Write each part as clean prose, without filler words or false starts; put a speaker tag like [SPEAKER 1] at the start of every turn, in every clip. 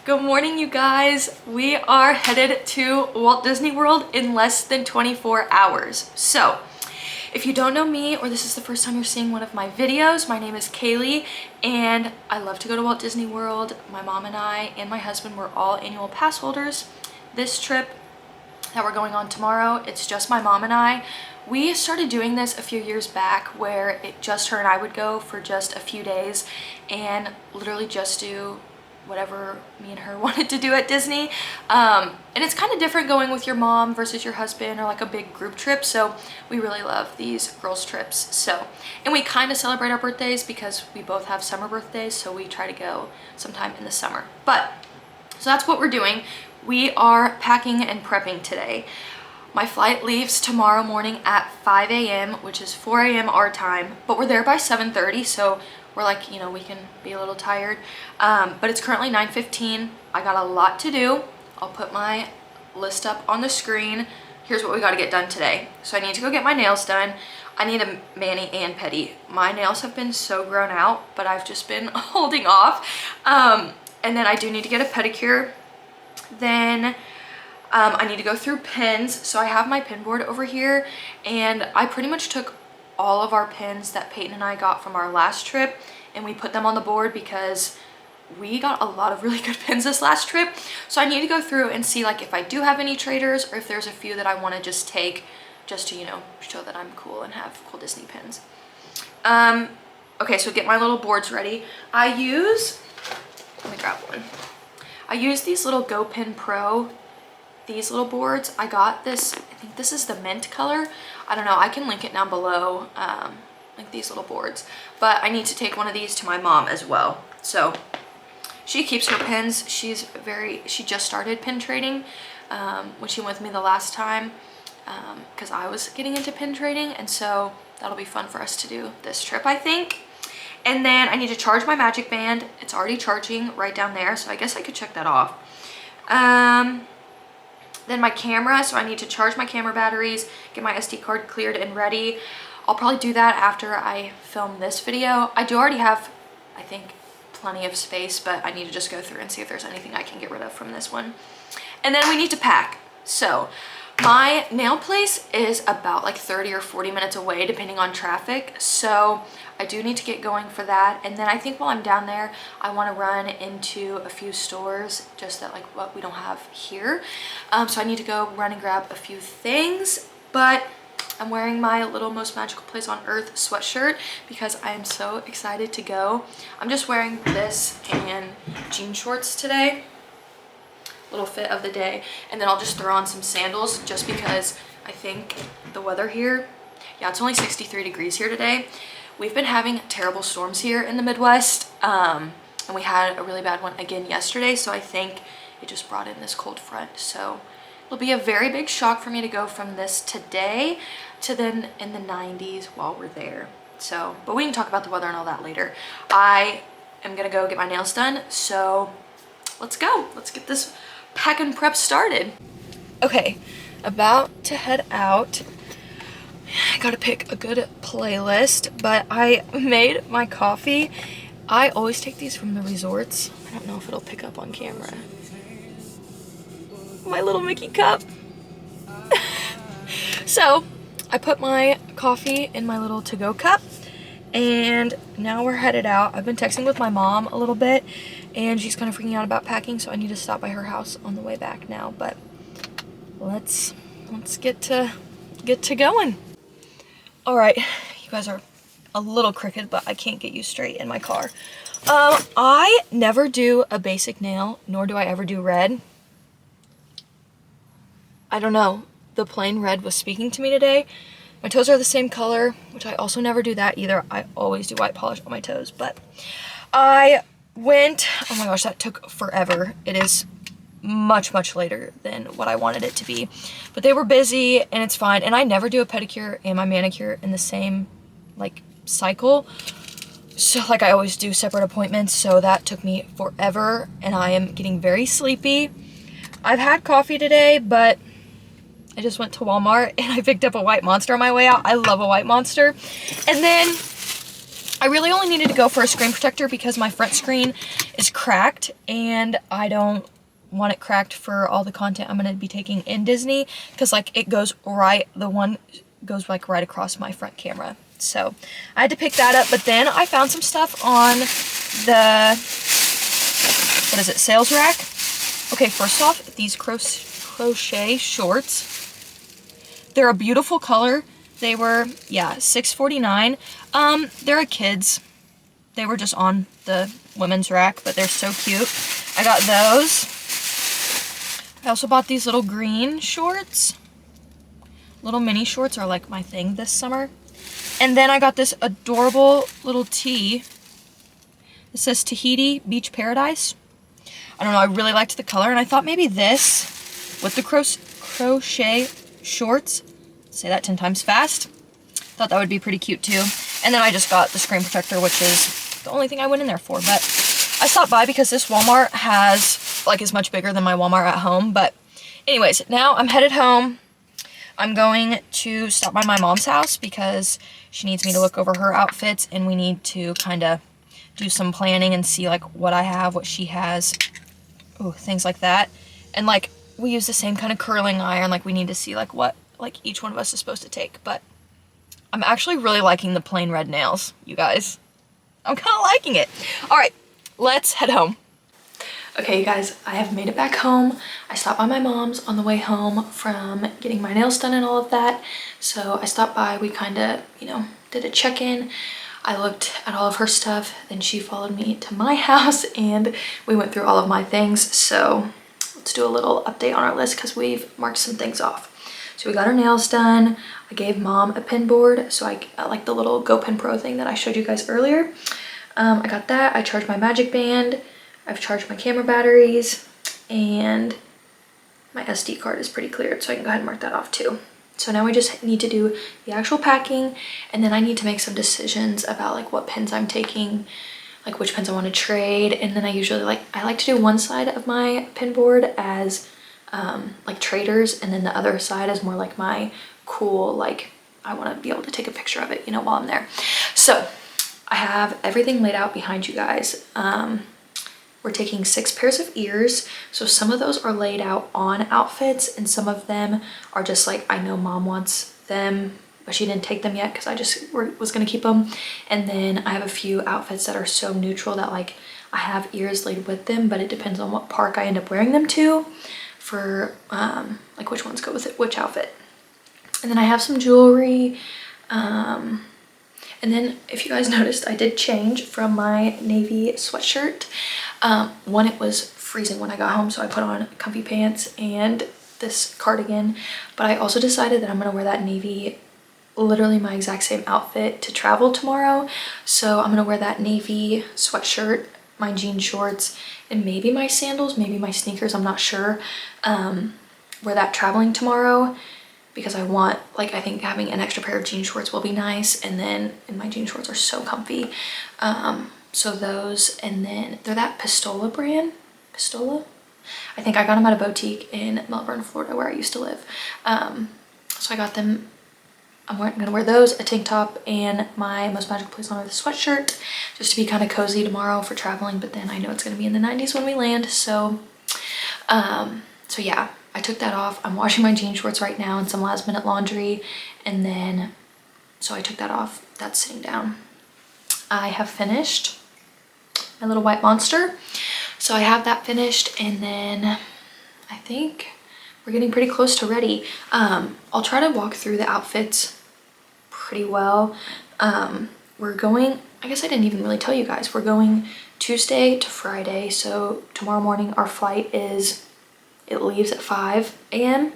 [SPEAKER 1] Good morning, you guys. We are headed to Walt Disney World in less than 24 hours. So, if you don't know me or this is the first time you're seeing one of my videos, my name is Kaylee and I love to go to Walt Disney World. My mom and I and my husband were all annual pass holders. This trip that we're going on tomorrow, it's just my mom and I. We started doing this a few years back where just her and I would go for just a few days and literally just do whatever me and her wanted to do at Disney. And it's kind of different going with your mom versus your husband or like a big group trip. So we really love these girls trips. So, and we kind of celebrate our birthdays because we both have summer birthdays. So we try to go sometime in the summer. But, so that's what we're doing. We are packing and prepping today. My flight leaves tomorrow morning at 5 a.m., which is 4 a.m. our time, but we're there by 7:30, so we're like, you know, we can be a little tired. But it's currently 9:15. I got a lot to do. I'll put my list up on the screen. Here's what we got to get done today. So I need to go get my nails done. I need a mani and pedi. My nails have been so grown out, but I've just been holding off. And then I do need to get a pedicure. Then I need to go through pins. So I have my pin board over here and I pretty much took all of our pins that Peyton and I got from our last trip and we put them on the board because we got a lot of really good pins this last trip. So I need to go through and see like if I do have any traders or if there's a few that I want to just take just to, you know, show that I'm cool and have cool Disney pins. Okay, so get my little boards ready. Let me grab one. I use these little Go Pin Pro, these little boards. I got this, I think this is the mint color. I don't know, I can link it down below, like these little boards. But I need to take one of these to my mom as well. So she keeps her pins. She just started pin trading when she went with me the last time because I was getting into pin trading. And so that'll be fun for us to do this trip, I think. And then I need to charge my Magic Band. It's already charging right down there, so I guess I could check that off. Then my camera, so I need to charge my camera batteries, get my SD card cleared and ready. I'll probably do that after I film this video. I do already have, I think, plenty of space, but I need to just go through and see if there's anything I can get rid of from this one. And then we need to pack. So my nail place is about like 30 or 40 minutes away depending on traffic. So I do need to get going for that. And then I think while I'm down there, I want to run into a few stores just that like what we don't have here. So I need to go run and grab a few things, but I'm wearing my little Most Magical Place on Earth sweatshirt because I am so excited to go. I'm just wearing this and jean shorts today. Little fit of the day. And then I'll just throw on some sandals just because I think the weather here, yeah, it's only 63 degrees here today. We've been having terrible storms here in the Midwest, and we had a really bad one again yesterday, so I think it just brought in this cold front. So it'll be a very big shock for me to go from this today to then in the 90s while we're there. So, but we can talk about the weather and all that later. I am gonna go get my nails done, so let's go. Let's get this pack and prep started. Okay, about to head out. I gotta pick a good playlist, but I made my coffee. I always take these from the resorts. I don't know if it'll pick up on camera. My little Mickey cup. So I put my coffee in my little to-go cup and now we're headed out. I've been texting with my mom a little bit and she's kind of freaking out about packing, so I need to stop by her house on the way back now. But let's get to going. All right, you guys are a little crooked, but I can't get you straight in my car. I never do a basic nail, nor do I ever do red. I don't know, the plain red was speaking to me today. My toes are the same color, which I also never do that either. I always do white polish on my toes, but I went, oh my gosh, that took forever. It is much later than what I wanted it to be, but they were busy and it's fine. And I never do a pedicure and my manicure in the same like cycle, so like I always do separate appointments, so that took me forever and I am getting very sleepy. I've had coffee today, but I just went to Walmart and I picked up a White Monster on my way out. I love a White Monster. And then I I really only needed to go for a screen protector because my front screen is cracked and I don't want it cracked for all the content I'm going to be taking in Disney, because like it goes right, the one goes like right across my front camera. So I had to pick that up, but then I found some stuff on the, what is it, sales rack. Okay, first off, these crochet shorts. They're a beautiful color. They were, yeah, $6.49. They're a kids. They were just on the women's rack, but they're so cute. I got those. I also bought these little green shorts. Little mini shorts are like my thing this summer. And then I got this adorable little tee. It says Tahiti Beach Paradise. I don't know, I really liked the color, and I thought maybe this with the crochet shorts, say that 10 times fast, thought that would be pretty cute too. And then I just got the screen protector, which is the only thing I went in there for. But I stopped by because this Walmart has, like, is much bigger than my Walmart at home. But anyways, now I'm headed home. I'm going to stop by my mom's house because she needs me to look over her outfits, and we need to kind of do some planning and see like what I have, what she has, ooh, things like that. And like we use the same kind of curling iron, like we need to see like what like each one of us is supposed to take. But I'm actually really liking the plain red nails, you guys. I'm kind of liking it. All right, let's head home. Okay, you guys, I have made it back home. I stopped by my mom's on the way home from getting my nails done and all of that. So I stopped by, we kind of, you know, did a check-in. I looked at all of her stuff, then she followed me to my house and we went through all of my things. So let's do a little update on our list because we've marked some things off. So we got our nails done. I gave mom a pin board. So I like the little Go Pen Pro thing that I showed you guys earlier. I got that. I charged my Magic Band. I've charged my camera batteries, and my SD card is pretty cleared, so I can go ahead and mark that off too. So now we just need to do the actual packing, and then I need to make some decisions about like what pins I'm taking, like which pins I want to trade. And then I usually I like to do one side of my pin board as like traders, and then the other side is more like my cool, like I want to be able to take a picture of it, you know, while I'm there. So I have everything laid out behind you guys. We're taking 6 pairs of ears. So some of those are laid out on outfits, and some of them are just like, I know mom wants them, but she didn't take them yet because I just was gonna keep them. And then I have a few outfits that are so neutral that like I have ears laid with them, but it depends on what park I end up wearing them to for like which ones go with it, which outfit. And then I have some jewelry. And then if you guys noticed, I did change from my navy sweatshirt. One, it was freezing when I got home, so I put on comfy pants and this cardigan. But I also decided that I'm gonna wear that navy, literally my exact same outfit to travel tomorrow. So I'm gonna wear that navy sweatshirt, my jean shorts, and maybe my sandals, maybe my sneakers, I'm not sure. Wear that traveling tomorrow, because I want, like, I think having an extra pair of jean shorts will be nice. And then, and my jean shorts are so comfy. So those, and then they're that Pistola brand, Pistola? I think I got them at a boutique in Melbourne, Florida, where I used to live. So I got them, I'm gonna wear those, a tank top, and my Most Magical Place on Earth sweatshirt, just to be kind of cozy tomorrow for traveling. But then I know it's gonna be in the 90s when we land, so, so yeah. I took that off. I'm washing my jean shorts right now and some last minute laundry. And then, so I took that off. That's sitting down. I have finished my little white monster. So I have that finished, and then I think we're getting pretty close to ready. I'll try to walk through the outfits pretty well. We're going, I guess I didn't even really tell you guys, we're going Tuesday to Friday. So tomorrow morning our flight is, it leaves at 5 a.m.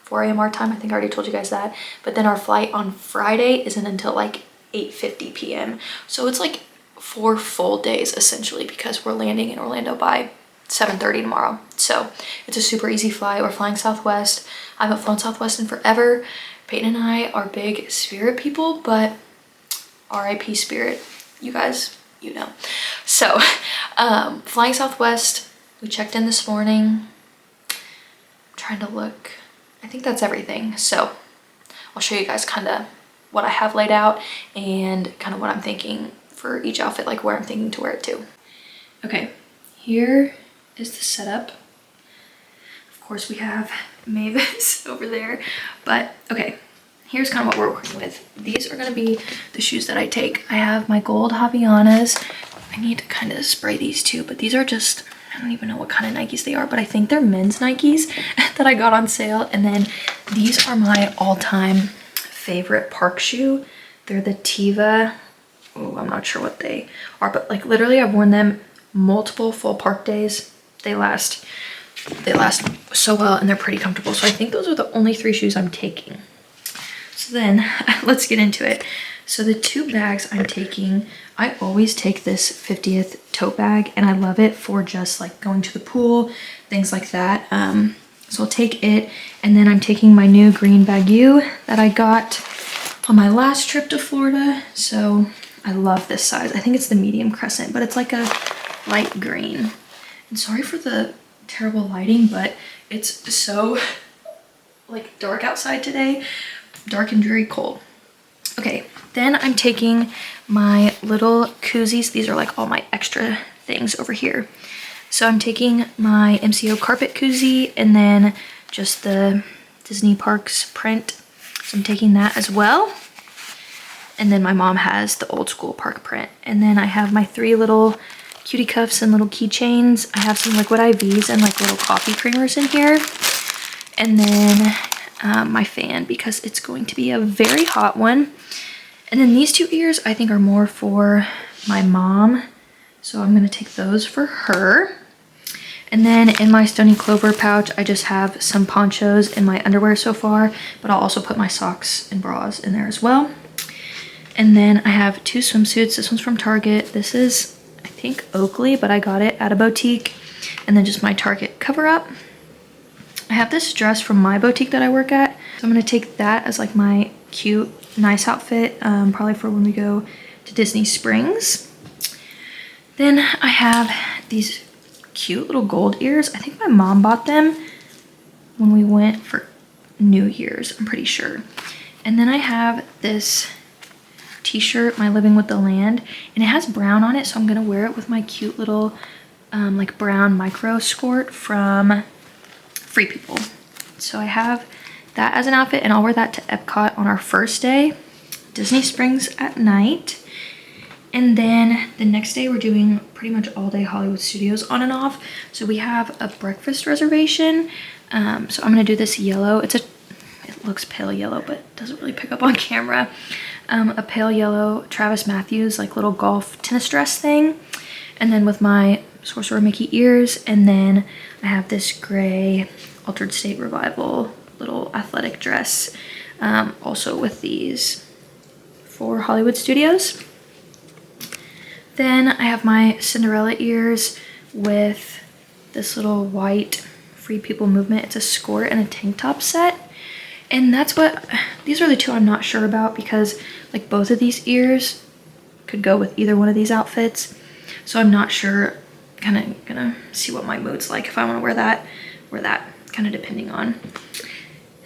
[SPEAKER 1] 4 a.m. our time. I think I already told you guys that. But then our flight on Friday isn't until like 8:50 p.m. So it's like 4 full days essentially, because we're landing in Orlando by 7:30 tomorrow. So it's a super easy flight. We're flying Southwest. I haven't flown Southwest in forever. Peyton and I are big Spirit people, but RIP Spirit, you guys, you know. So flying Southwest, we checked in this morning. Trying to look, I think that's everything. So I'll show you guys kind of what I have laid out and kind of what I'm thinking for each outfit, like where I'm thinking to wear it to. Okay, here is the setup. Of course, we have Mavis over there, but okay, here's kind of what we're working with. These are gonna be the shoes that I take. I have my gold Havaianas. I need to kind of spray these too, but these are just, I don't even know what kind of Nikes they are, but I think they're men's Nikes that I got on sale. And then these are my all-time favorite park shoe. They're the Tiva. Oh, I'm not sure what they are, but like literally I've worn them multiple full park days. They last so well, and they're pretty comfortable. So I think those are the only 3 shoes I'm taking. So then let's get into it. So the 2 bags I'm taking, I always take this 50th tote bag, and I love it for just like going to the pool, things like that. So I'll take it, and then I'm taking my new green Bagu that I got on my last trip to Florida. So I love this size. I think it's the medium crescent, but it's like a light green. And sorry for the terrible lighting, but it's so like dark outside today, dark and dreary cold. Okay, then I'm taking my little koozies. These are like all my extra things over here. So I'm taking my MCO carpet koozie, and then just the Disney Parks print. So I'm taking that as well. And then my mom has the old school park print. And then I have my 3 little cutie cuffs and little keychains. I have some liquid IVs and like little coffee creamers in here. And then my fan, because it's going to be a very hot one. And then these 2 ears I think are more for my mom. So I'm gonna take those for her. And then in my Stony Clover pouch, I just have some ponchos and my underwear so far, but I'll also put my socks and bras in there as well. And then I have 2 swimsuits. This one's from Target. This is, I think, Oakley, but I got it at a boutique. And then just my Target cover up. I have this dress from my boutique that I work at. So I'm gonna take that as like my cute, nice outfit, probably for when we go to Disney Springs. Then I have these cute little gold ears. I think my mom bought them when we went for New Year's, I'm pretty sure. And then I have this t-shirt, My Living with the Land, and it has brown on it, so I'm gonna wear it with my cute little like brown micro skirt from Free People. So I have that as an outfit, and I'll wear that to Epcot on our first day, Disney Springs at night. And then the next day we're doing pretty much all day Hollywood Studios on and off. So we have a breakfast reservation. So I'm gonna do this yellow. It looks pale yellow, but doesn't really pick up on camera. A pale yellow Travis Matthews like little golf tennis dress thing. And then with my Sorcerer Mickey ears. And then I have this gray Altered State Revival little athletic dress. Also with these for Hollywood Studios. Then I have my Cinderella ears with this little white Free People movement. It's a skirt and a tank top set. And these are the 2 I'm not sure about, because like both of these ears could go with either one of these outfits. So I'm not sure, kind of gonna see what my mood's like. If I want to wear that, kind of depending on.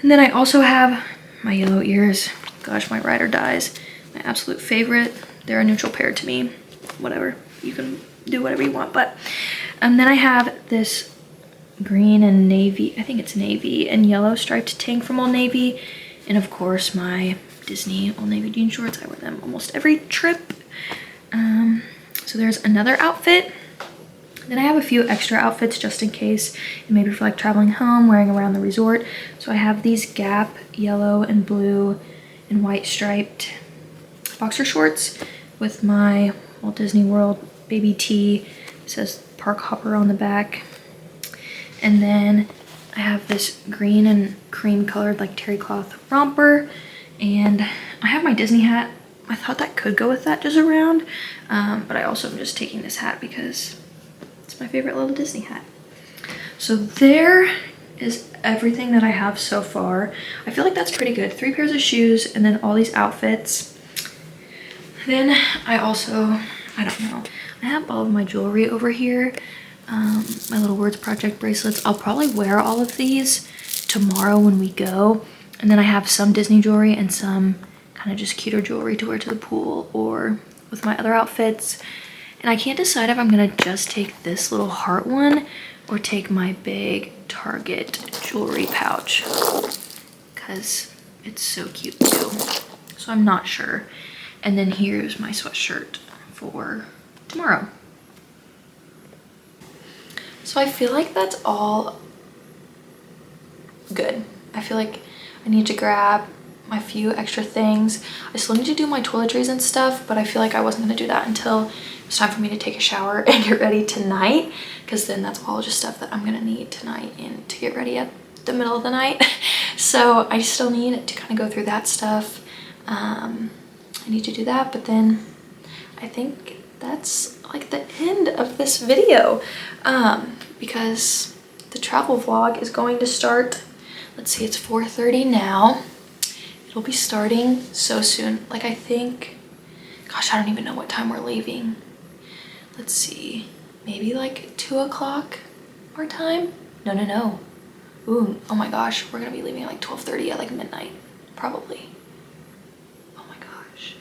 [SPEAKER 1] And then I also have my yellow ears. Gosh, my ride or dies. My absolute favorite. They're a neutral pair to me. Whatever, you can do whatever you want. But then I have this green and navy, I think it's navy and yellow striped tank from Old Navy, and of course my Disney Old Navy jean shorts. I wear them almost every trip. So there's another outfit. Then I have a few extra outfits just in case, and maybe for like traveling home, wearing around the resort. So I have these Gap yellow and blue and white striped boxer shorts with my Walt Disney World baby tee. It says Park Hopper on the back. And then I have this green and cream colored like terry cloth romper. And I have my Disney hat. I thought that could go with that just around. But I also am just taking this hat because it's my favorite little Disney hat. So there is everything that I have so far. I feel like that's pretty good. 3 pairs of shoes and then all these outfits. Then I also, I don't know, I have all of my jewelry over here. My little Words Project bracelets. I'll probably wear all of these tomorrow when we go. And then I have some Disney jewelry and some kind of just cuter jewelry to wear to the pool or with my other outfits. And I can't decide if I'm gonna just take this little heart one or take my big Target jewelry pouch, because it's so cute too. So I'm not sure. And then here's my sweatshirt for tomorrow. So I feel like that's all good. I feel like I need to grab my few extra things. I still need to do my toiletries and stuff, but I feel like I wasn't gonna do that until it was time for me to take a shower and get ready tonight, because then that's all just stuff that I'm gonna need tonight and to get ready at the middle of the night. So I still need to kind of go through that stuff. I need to do that, but then I think that's like the end of this video, because the travel vlog is going to start. Let's see, it's 4:30 now. It'll be starting so soon. Like, I think, gosh, I don't even know what time we're leaving. Let's see, maybe like 2 o'clock our time? No. Ooh, oh my gosh, we're gonna be leaving at like 12:30 at like midnight, probably. Oh my gosh.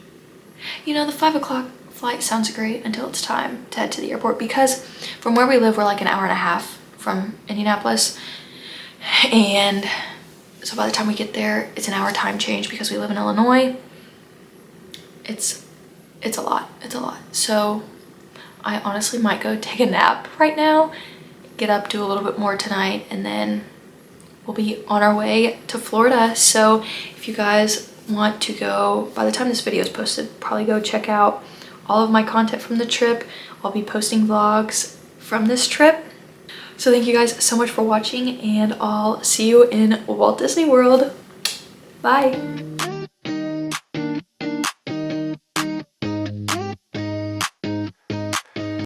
[SPEAKER 1] You know, the 5 o'clock flight sounds great until it's time to head to the airport, because from where we live, we're like an hour and a half from Indianapolis. And so by the time we get there, it's an hour time change because we live in Illinois. It's a lot. So I honestly might go take a nap right now, get up, do a little bit more tonight, and then we'll be on our way to Florida. So if you guys want to go, by the time this video is posted, probably go check out all of my content from the trip. I'll be posting vlogs from this trip. So thank you guys so much for watching, and I'll see you in Walt Disney World. Bye.